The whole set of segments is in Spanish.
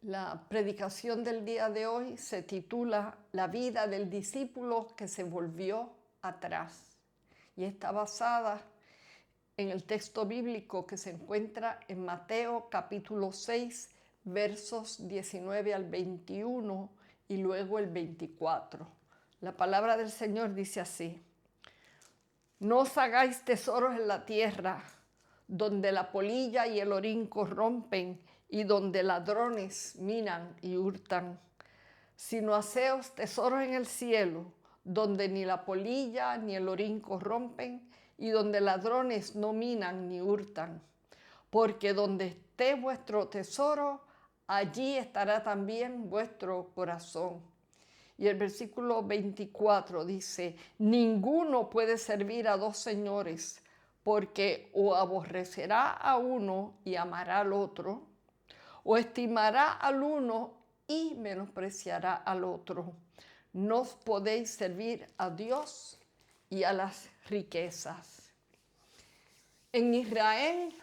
La predicación del día de hoy se titula La vida del discípulo que se volvió atrás y está basada en el texto bíblico que se encuentra en Mateo capítulo 6, versos 19 al 21 y luego el 24. La palabra del Señor dice así: No os hagáis tesoros en la tierra, donde la polilla y el orín corrompen y donde ladrones minan y hurtan, sino haceos tesoros en el cielo, donde ni la polilla ni el orín corrompen y donde ladrones no minan ni hurtan. Porque donde esté vuestro tesoro, allí estará también vuestro corazón. Y el versículo 24 dice: ninguno puede servir a dos señores, porque o aborrecerá a uno y amará al otro, o estimará al uno y menospreciará al otro. No podéis servir a Dios y a las riquezas. En Israel,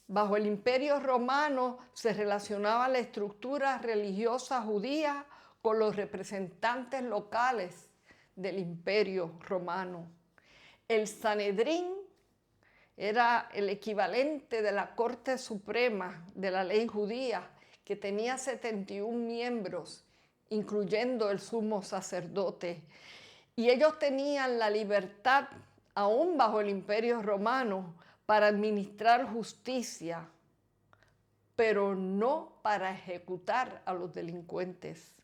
bajo el Imperio Romano, se relacionaba la estructura religiosa judía con los representantes locales del Imperio Romano. El Sanedrín era el equivalente de la Corte Suprema de la ley judía, que tenía 71 miembros, incluyendo el sumo sacerdote. Y ellos tenían la libertad, aún bajo el Imperio Romano, para administrar justicia, pero no para ejecutar a los delincuentes.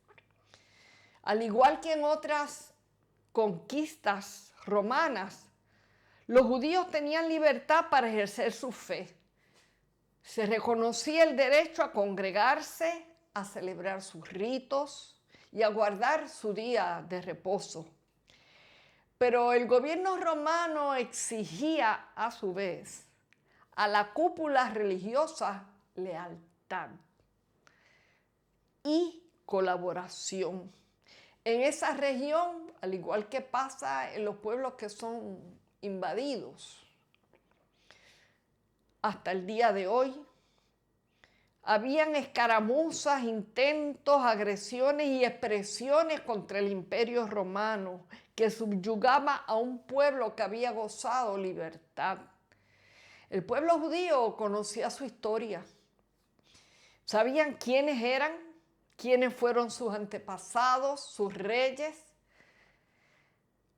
Al igual que en otras conquistas romanas, los judíos tenían libertad para ejercer su fe. Se reconocía el derecho a congregarse, a celebrar sus ritos y a guardar su día de reposo. Pero el gobierno romano exigía a su vez a la cúpula religiosa lealtad y colaboración. En esa región, al igual que pasa en los pueblos que son invadidos, hasta el día de hoy, habían escaramuzas, intentos, agresiones y expresiones contra el Imperio Romano, que subyugaba a un pueblo que había gozado libertad. El pueblo judío conocía su historia. Sabían quiénes eran, quiénes fueron sus antepasados, sus reyes,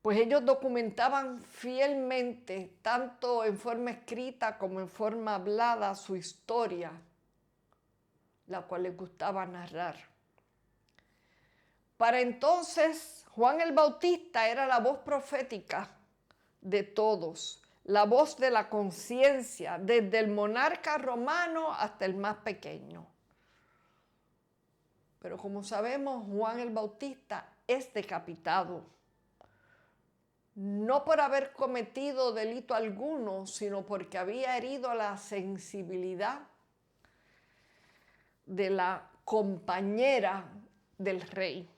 pues ellos documentaban fielmente, tanto en forma escrita como en forma hablada, su historia, la cual les gustaba narrar. Para entonces, Juan el Bautista era la voz profética de todos, la voz de la conciencia, desde el monarca romano hasta el más pequeño. Pero como sabemos, Juan el Bautista es decapitado, no por haber cometido delito alguno, sino porque había herido la sensibilidad de la compañera del rey.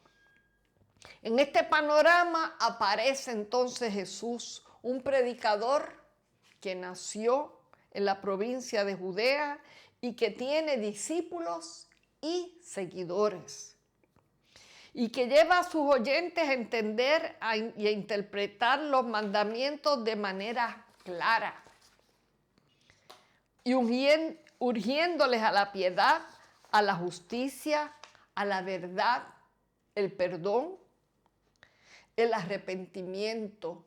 En este panorama aparece entonces Jesús, un predicador que nació en la provincia de Judea y que tiene discípulos y seguidores, y que lleva a sus oyentes a entender y a interpretar los mandamientos de manera clara, y urgiéndoles a la piedad, a la justicia, a la verdad, el perdón, el arrepentimiento,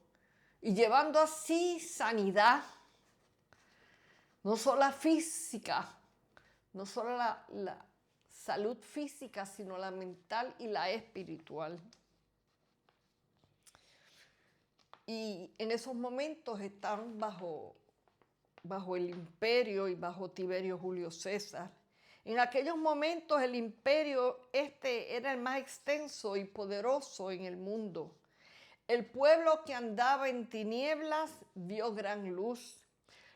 y llevando así sanidad, no solo la física, no solo la salud física, sino la mental y la espiritual. Y en esos momentos están bajo el imperio y bajo Tiberio Julio César. En aquellos momentos el imperio era el más extenso y poderoso en el mundo. El pueblo que andaba en tinieblas vio gran luz.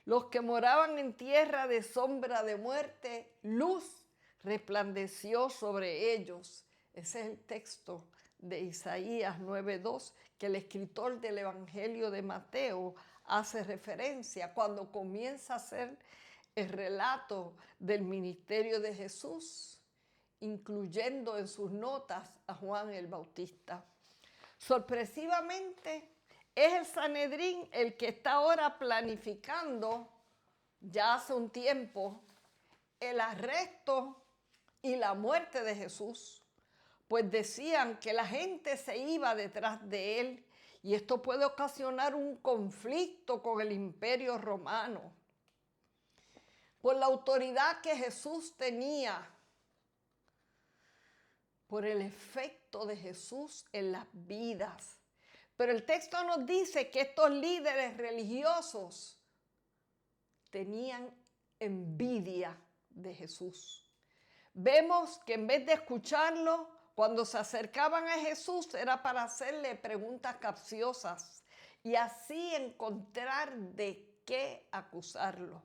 Los que moraban en tierra de sombra de muerte, luz resplandeció sobre ellos. Ese es el texto de Isaías 9:2, que el escritor del Evangelio de Mateo hace referencia cuando comienza a hacer el relato del ministerio de Jesús incluyendo en sus notas a Juan el Bautista. Sorpresivamente, es el Sanedrín el que está ahora planificando, ya hace un tiempo, el arresto y la muerte de Jesús, pues decían que la gente se iba detrás de él y esto puede ocasionar un conflicto con el Imperio Romano. Por la autoridad que Jesús tenía, por el efecto de Jesús en las vidas. Pero el texto nos dice que estos líderes religiosos tenían envidia de Jesús. Vemos que en vez de escucharlo, cuando se acercaban a Jesús era para hacerle preguntas capciosas y así encontrar de qué acusarlo.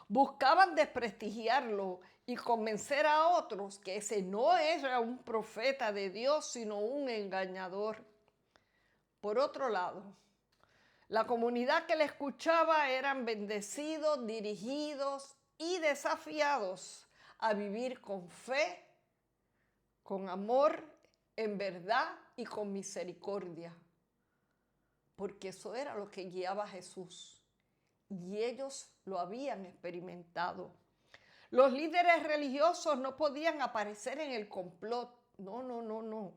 Buscaban desprestigiarlo y convencer a otros que ese no era un profeta de Dios, sino un engañador. Por otro lado, la comunidad que le escuchaba eran bendecidos, dirigidos y desafiados a vivir con fe, con amor, en verdad y con misericordia. Porque eso era lo que guiaba a Jesús. Y ellos lo habían experimentado. Los líderes religiosos no podían aparecer en el complot. No.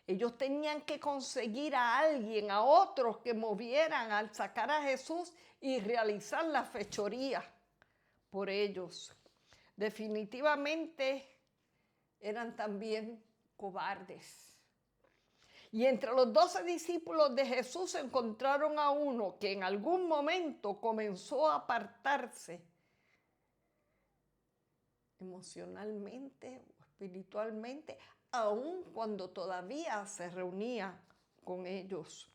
Ellos tenían que conseguir a alguien, a otros que movieran al sacar a Jesús y realizar la fechoría por ellos. Definitivamente eran también cobardes. Y entre los 12 discípulos de Jesús encontraron a uno que en algún momento comenzó a apartarse emocionalmente o espiritualmente, aun cuando todavía se reunía con ellos.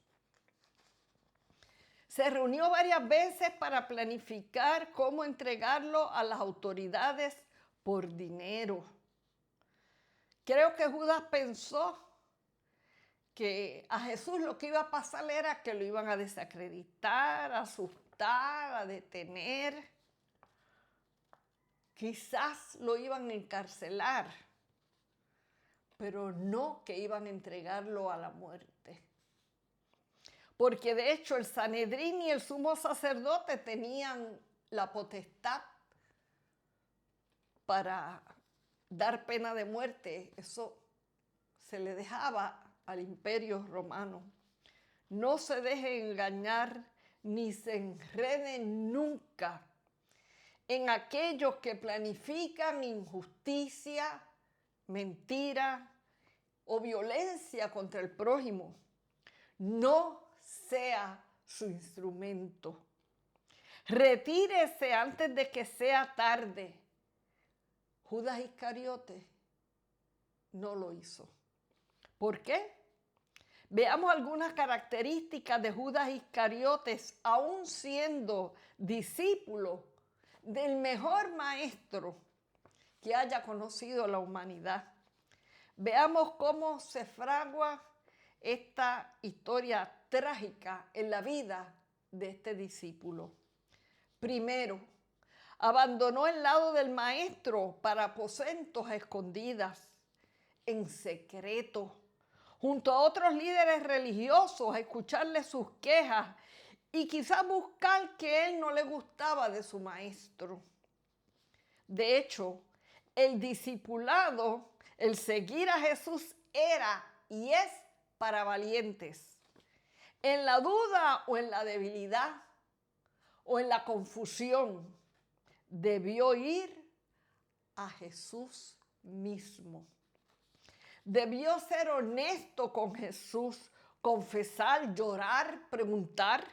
Se reunió varias veces para planificar cómo entregarlo a las autoridades por dinero. Creo que Judas pensó que a Jesús lo que iba a pasar era que lo iban a desacreditar, a asustar, a detener. Quizás lo iban a encarcelar, pero no que iban a entregarlo a la muerte. Porque de hecho el Sanedrín y el sumo sacerdote tenían la potestad para dar pena de muerte. Eso se le dejaba al Imperio Romano. No se dejen engañar ni se enreden nunca en aquellos que planifican injusticia, mentira o violencia contra el prójimo. No sea su instrumento. Retírese antes de que sea tarde. Judas Iscariote no lo hizo. ¿Por qué? Veamos algunas características de Judas Iscariotes, aún siendo discípulo del mejor maestro que haya conocido la humanidad. Veamos cómo se fragua esta historia trágica en la vida de este discípulo. Primero, abandonó el lado del maestro para aposentos a escondidas, en secreto, junto a otros líderes religiosos, a escucharle sus quejas y quizás buscar que él no le gustaba de su maestro. De hecho, el discipulado, el seguir a Jesús era y es para valientes. En la duda o en la debilidad o en la confusión, debió ir a Jesús mismo. Debió ser honesto con Jesús, confesar, llorar, preguntar.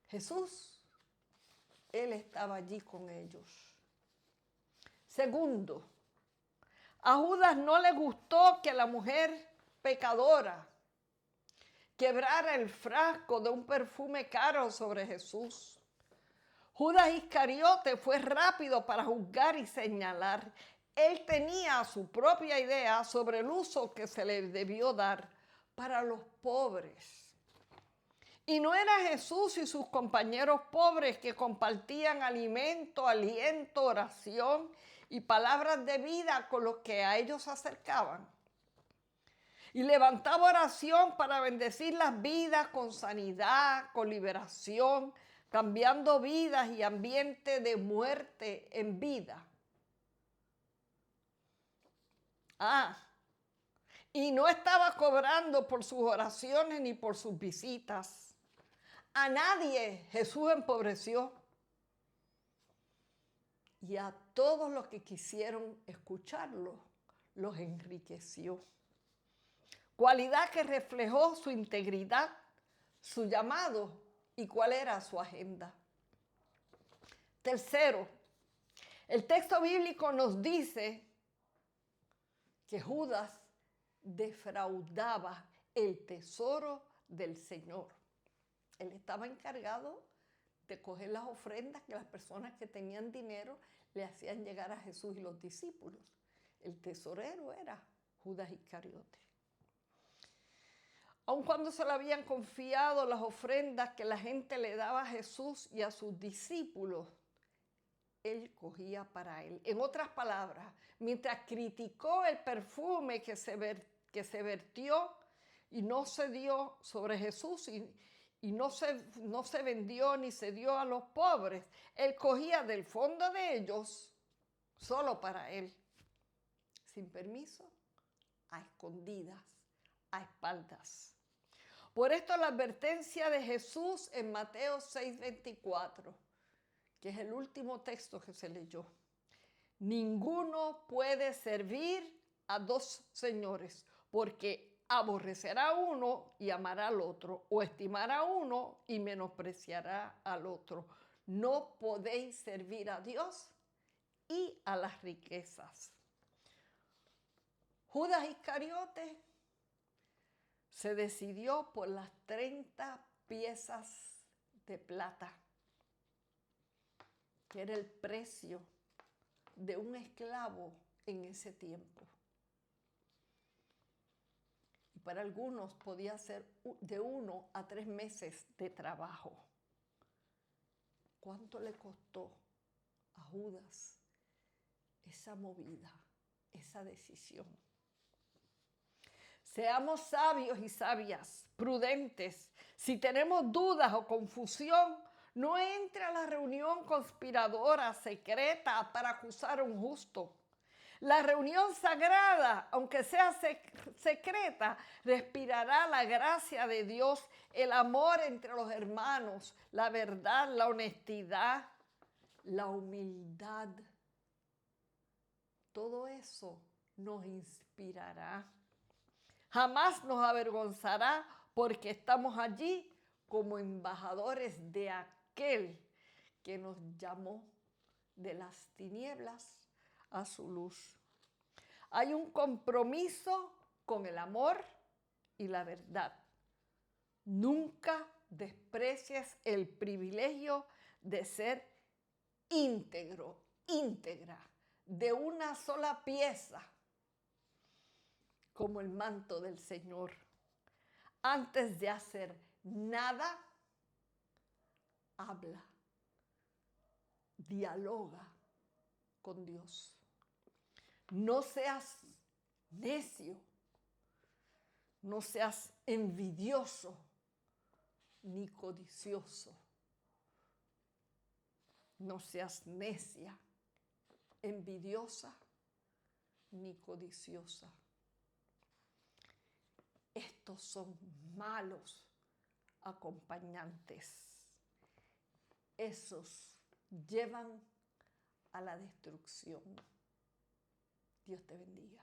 Jesús, Él estaba allí con ellos. Segundo, a Judas no le gustó que la mujer pecadora quebrara el frasco de un perfume caro sobre Jesús. Judas Iscariote fue rápido para juzgar y señalar. Él tenía su propia idea sobre el uso que se le debió dar para los pobres. Y no era Jesús y sus compañeros pobres que compartían alimento, aliento, oración y palabras de vida con los que a ellos se acercaban. Y levantaba oración para bendecir las vidas con sanidad, con liberación, cambiando vidas y ambiente de muerte en vida. Y no estaba cobrando por sus oraciones ni por sus visitas. A nadie Jesús empobreció. Y a todos los que quisieron escucharlo, los enriqueció. Cualidad que reflejó su integridad, su llamado y cuál era su agenda. Tercero, el texto bíblico nos dice que Judas defraudaba el tesoro del Señor. Él estaba encargado de coger las ofrendas que las personas que tenían dinero le hacían llegar a Jesús y los discípulos. El tesorero era Judas Iscariote. Aun cuando se le habían confiado las ofrendas que la gente le daba a Jesús y a sus discípulos, él cogía para él. En otras palabras, mientras criticó el perfume que se vertió y no se dio sobre Jesús y no se vendió ni se dio a los pobres, él cogía del fondo de ellos solo para él, sin permiso, a escondidas, a espaldas. Por esto la advertencia de Jesús en Mateo 6:24, que es el último texto que se leyó. Ninguno puede servir a dos señores, porque aborrecerá a uno y amará al otro, o estimará a uno y menospreciará al otro. No podéis servir a Dios y a las riquezas. Judas Iscariote se decidió por las 30 piezas de plata, que era el precio de un esclavo en ese tiempo. Y para algunos podía ser de 1 a 3 meses de trabajo. ¿Cuánto le costó a Judas esa movida, esa decisión? Seamos sabios y sabias, prudentes. Si tenemos dudas o confusión, no entre a la reunión conspiradora, secreta, para acusar a un justo. La reunión sagrada, aunque sea secreta, respirará la gracia de Dios, el amor entre los hermanos, la verdad, la honestidad, la humildad. Todo eso nos inspirará. Jamás nos avergonzará porque estamos allí como embajadores de aquel que nos llamó de las tinieblas a su luz. Hay un compromiso con el amor y la verdad. Nunca desprecies el privilegio de ser íntegro, íntegra, de una sola pieza, como el manto del Señor. Antes de hacer nada, habla, dialoga con Dios. No seas necio, no seas envidioso ni codicioso. No seas necia, envidiosa ni codiciosa. Estos son malos acompañantes. Esos llevan a la destrucción. Dios te bendiga.